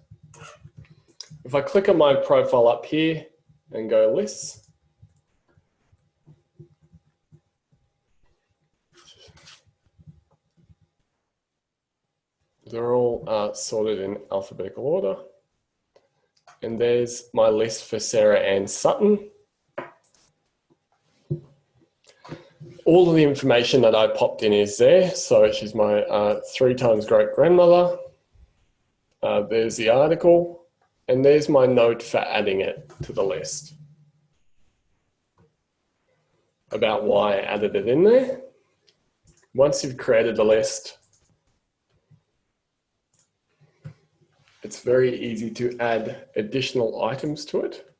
If I click on my profile up here and go lists, they're all sorted in alphabetical order. And there's my list for Sarah Ann Sutton. All of the information that I popped in is there. So she's my 3 times great grandmother. There's the article. And there's my note for adding it to the list about why I added it in there. Once you've created the list, it's very easy to add additional items to it.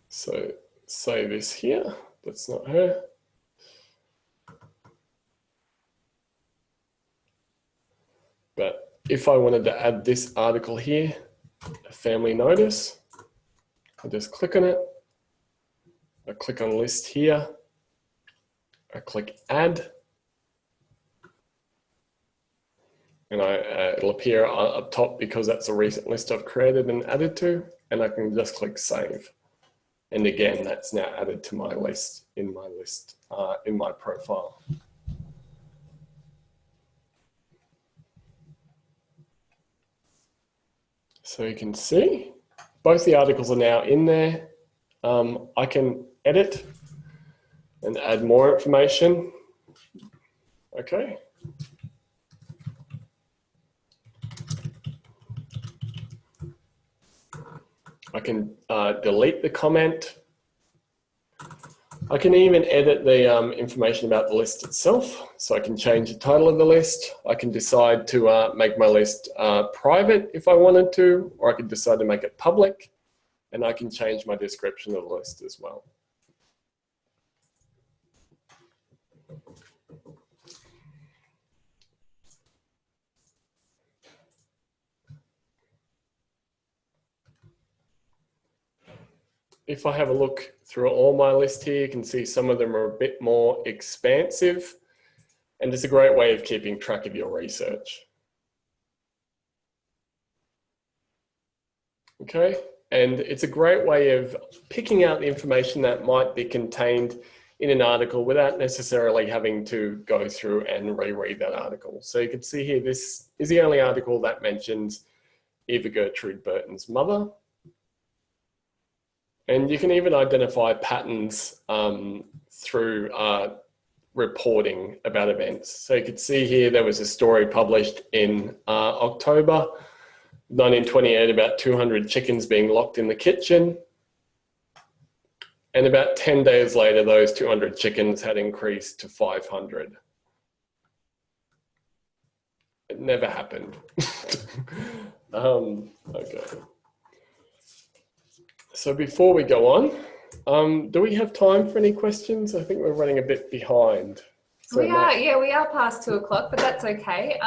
So say this here, that's not her. But if I wanted to add this article here, a family notice, I just click on it. I click on list here. I click add. And it'll appear up top because that's a recent list I've created and added to, and I can just click save. And again, that's now added to my list, in my profile. So you can see both the articles are now in there. I can edit and add more information. Okay. I can delete the comment. I can even edit the information about the list itself. So I can change the title of the list. I can decide to make my list private if I wanted to, or I can decide to make it public. And I can change my description of the list as well. If I have a look through all my list here, you can see some of them are a bit more expansive, and it's a great way of keeping track of your research. Okay, and it's a great way of picking out the information that might be contained in an article without necessarily having to go through and reread that article. So you can see here, this is the only article that mentions Eva Gertrude Burton's mother. And you can even identify patterns through reporting about events. So you can see here, there was a story published in October 1928 about 200 chickens being locked in the kitchen. And about 10 days later, those 200 chickens had increased to 500. It never happened. Okay. So before we go on, do we have time for any questions? I think we're running a bit behind. So we are past 2 o'clock, but that's okay.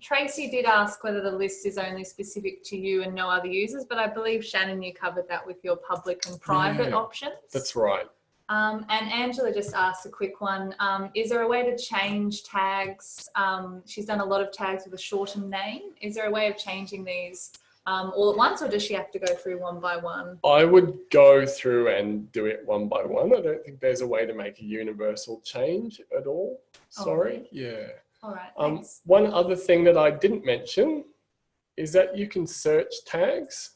Tracy did ask whether the list is only specific to you and no other users, but I believe, Shannon, you covered that with your public and private options. That's right. And Angela just asked a quick one. Is there a way to change tags? She's done a lot of tags with a shortened name. Is there a way of changing these all at once, or does she have to go through one by one? I would go through and do it one by one. I don't think there's a way to make a universal change at all. Sorry. Oh. Yeah. All right. Thanks. One other thing that I didn't mention is that you can search tags.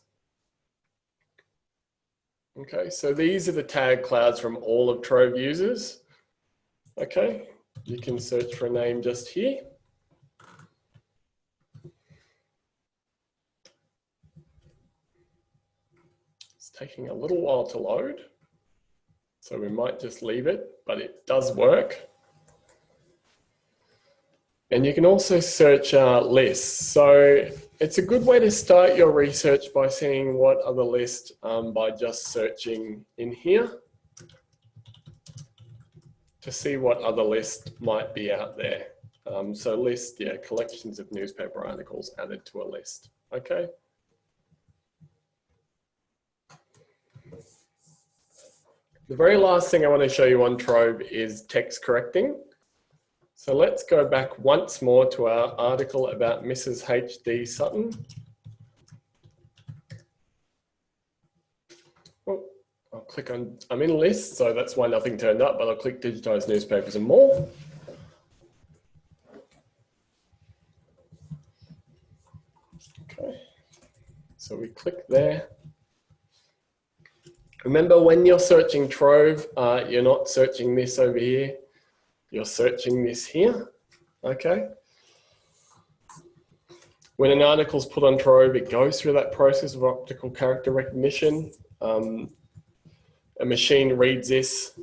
Okay, so these are the tag clouds from all of Trove users. Okay, you can search for a name just here. Taking a little while to load, so we might just leave it, but it does work. And you can also search lists. So it's a good way to start your research by seeing what other lists by just searching in here to see what other list might be out there. So list, yeah, collections of newspaper articles added to a list. Okay. The very last thing I want to show you on Trove is text correcting. So let's go back once more to our article about Mrs. H.D. Sutton. Oh, I'll click on, I'm in list, so that's why nothing turned up, but I'll click digitized newspapers and more. Okay, so we click there. Remember, when you're searching Trove, you're not searching this over here. You're searching this here, okay? When an article is put on Trove, it goes through that process of optical character recognition. A machine reads this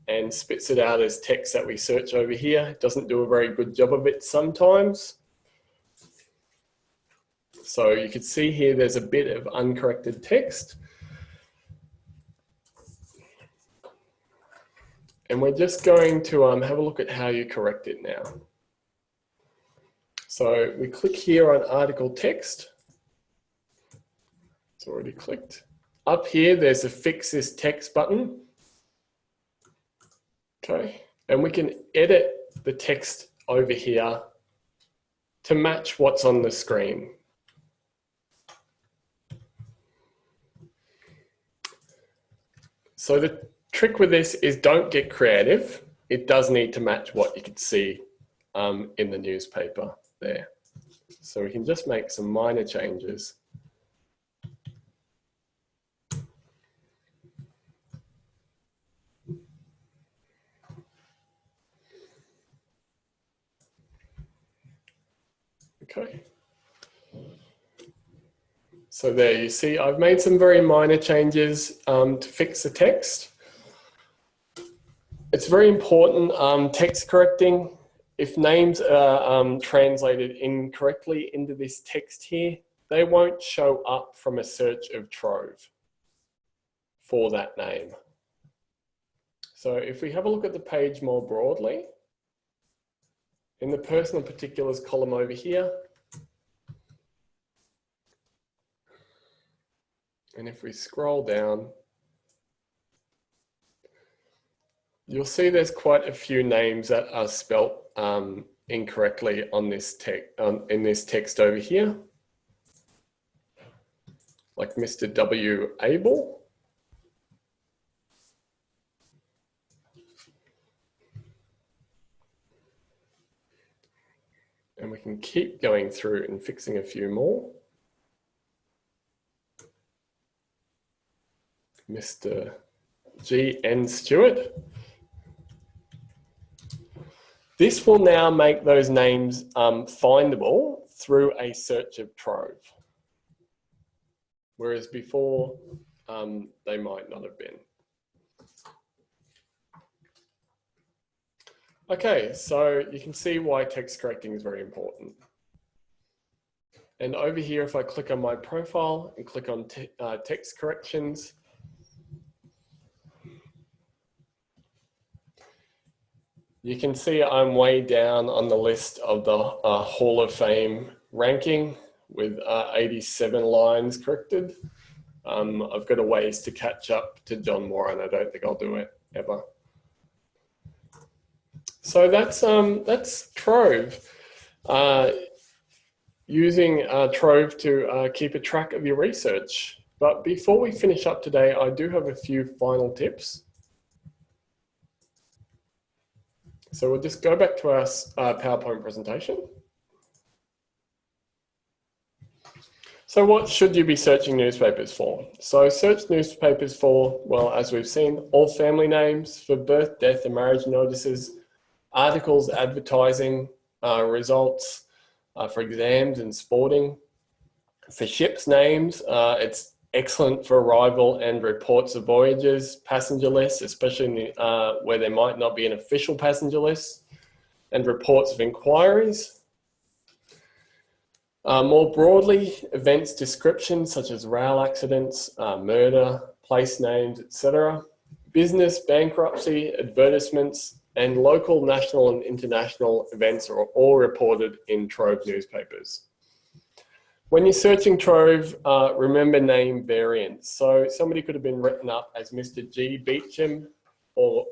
and spits it out as text that we search over here. It doesn't do a very good job of it sometimes. So you can see here there's a bit of uncorrected text. And we're just going to have a look at how you correct it now. So we click here on article text. It's already clicked. Up here, there's a fix this text button. Okay, and we can edit the text over here to match what's on the screen. So the trick with this is don't get creative. It does need to match what you can see in the newspaper there. So we can just make some minor changes. Okay. So there you see, I've made some very minor changes to fix the text. It's very important, text correcting. If names are translated incorrectly into this text here, they won't show up from a search of Trove for that name. So if we have a look at the page more broadly, in the personal particulars column over here, and if we scroll down, you'll see there's quite a few names that are spelt incorrectly on this in this text over here, like Mr. W. Abel. And we can keep going through and fixing a few more. Mr. G. N. Stewart. This will now make those names findable through a search of Trove, whereas before they might not have been. Okay, so you can see why text correcting is very important. And over here, if I click on my profile and click on text corrections, you can see I'm way down on the list of the Hall of Fame ranking with 87 lines corrected. I've got a ways to catch up to John Moore, and I don't think I'll do it ever. So that's Trove. Using Trove to keep a track of your research. But before we finish up today, I do have a few final tips. So we'll just go back to our PowerPoint presentation. So what should you be searching newspapers for? So search newspapers for, well, as we've seen, all family names, for birth, death, and marriage notices, articles, advertising, results, for exams and sporting. For ships names, it's excellent for arrival and reports of voyages, passenger lists, especially in the, where there might not be an official passenger list, and reports of inquiries. More broadly, events descriptions such as rail accidents, murder, place names, etc. Business, bankruptcy, advertisements, and local, national, and international events are all reported in Trove newspapers. When you're searching Trove, remember name variants. So somebody could have been written up as Mr. G. Beecham, or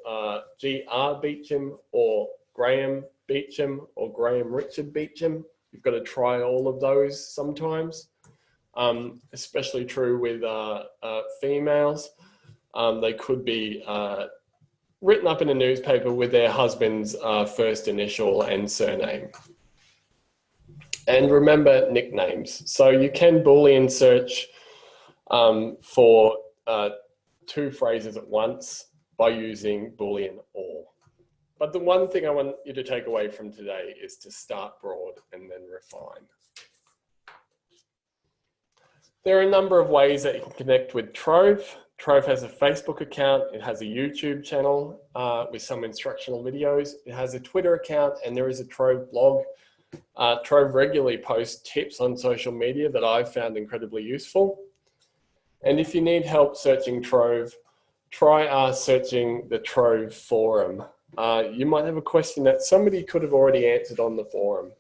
G.R. Beecham, or Graham Beecham, or Graham Richard Beecham. You've got to try all of those sometimes, especially true with females. They could be written up in a newspaper with their husband's first initial and surname. And remember nicknames. So you can Boolean search for two phrases at once by using Boolean or. But the one thing I want you to take away from today is to start broad and then refine. There are a number of ways that you can connect with Trove. Trove has a Facebook account, it has a YouTube channel with some instructional videos, it has a Twitter account, and there is a Trove blog Trove regularly posts tips on social media that I've found incredibly useful. And if you need help searching Trove, try searching the Trove forum. You might have a question that somebody could have already answered on the forum.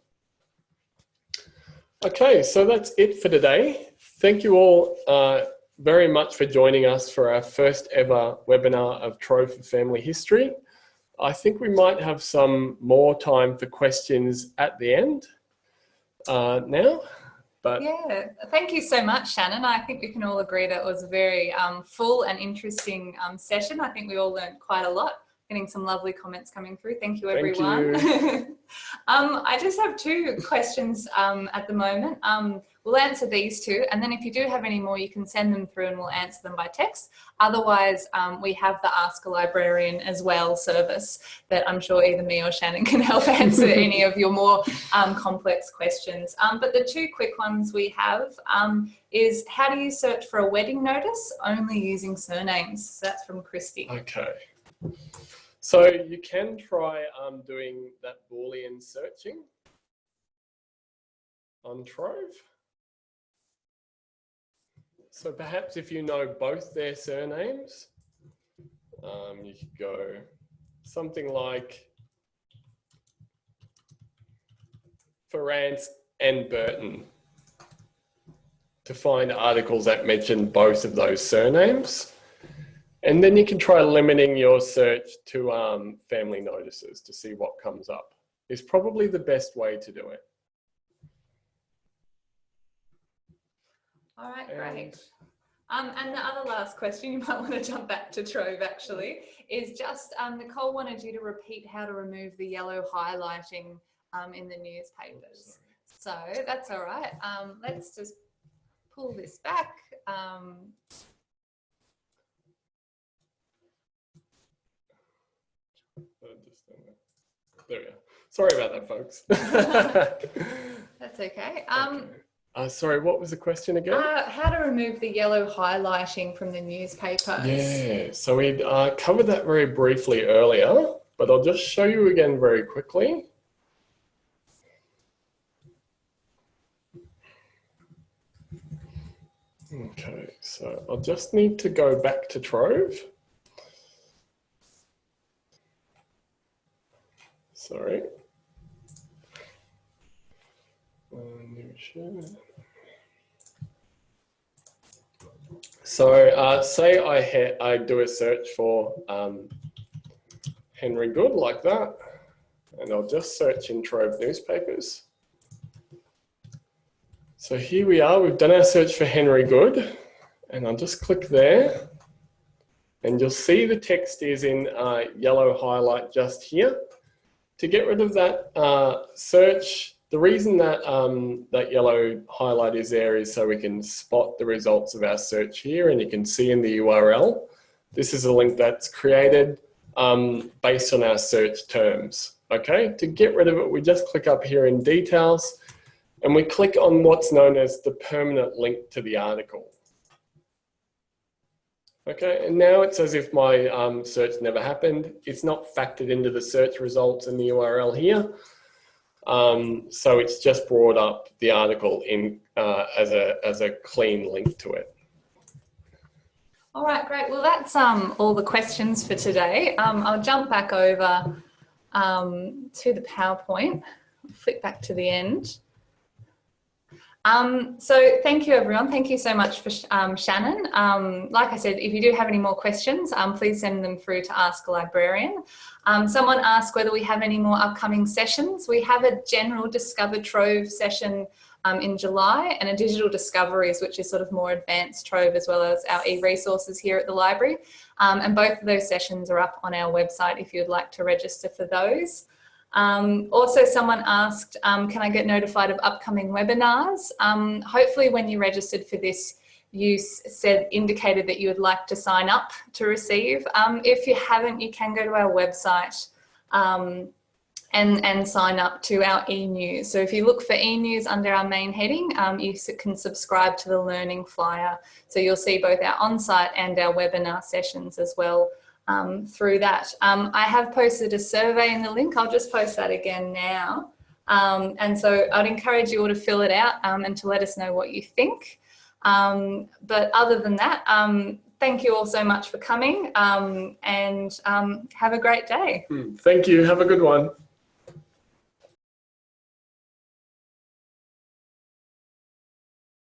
Okay, so that's it for today. Thank you all very much for joining us for our first ever webinar of Trove for Family History. I think we might have some more time for questions at the end now. But yeah, thank you so much, Shannon. I think we can all agree that it was a very full and interesting session. I think we all learned quite a lot. Getting some lovely comments coming through. Thank you, everyone. Thank you. I just have two questions at the moment. We'll answer these two, and then if you do have any more, you can send them through and we'll answer them by text. Otherwise, we have the Ask a Librarian as well service that I'm sure either me or Shannon can help answer any of your more complex questions. But the two quick ones we have is, how do you search for a wedding notice only using surnames? So that's from Christy. Okay. So you can try doing that Boolean searching on Trove. So perhaps if you know both their surnames, you could go something like Ferrance and Burton to find articles that mention both of those surnames. And then you can try limiting your search to family notices to see what comes up. Is probably the best way to do it. All right, great. And the other last question, you might want to jump back to Trove actually, is just Nicole wanted you to repeat how to remove the yellow highlighting in the newspapers. So that's all right. Let's just pull this back. There we go. Sorry about that, folks. That's okay. Sorry, what was the question again? How to remove the yellow highlighting from the newspapers. Yeah, so we covered that very briefly earlier, but I'll just show you again very quickly. Okay, so I'll just need to go back to Trove. Sorry. So say I do a search for Henry Good like that, and I'll just search in Trove newspapers. So here we are, we've done our search for Henry Good, and I'll just click there, and you'll see the text is in yellow highlight just here. To get rid of that search, the reason that that yellow highlight is there is so we can spot the results of our search here, and you can see in the URL. This is a link that's created based on our search terms. Okay, to get rid of it, we just click up here in details, and we click on what's known as the permanent link to the article. Okay, and now it's as if my search never happened. It's not factored into the search results in the URL here. So it's just brought up the article in as a clean link to it. All right, great. Well, that's all the questions for today. I'll jump back over to the PowerPoint, flick back to the end. So thank you, everyone. Thank you so much for Shannon. Like I said, if you do have any more questions, please send them through to Ask a Librarian. Someone asked whether we have any more upcoming sessions. We have a general Discover Trove session in July, and a digital discoveries, which is sort of more advanced Trove, as well as our e-resources here at the library. And both of those sessions are up on our website if you'd like to register for those. Also, someone asked, can I get notified of upcoming webinars? Hopefully when you registered for this, you indicated that you would like to sign up to receive. If you haven't, you can go to our website and sign up to our e-news. So if you look for e-news under our main heading, you can subscribe to the learning flyer. So you'll see both our on-site and our webinar sessions as well through that. I have posted a survey in the link. I'll just post that again now. And so I'd encourage you all to fill it out and to let us know what you think. But other than that, thank you all so much for coming, and have a great day. Thank you. Have a good one.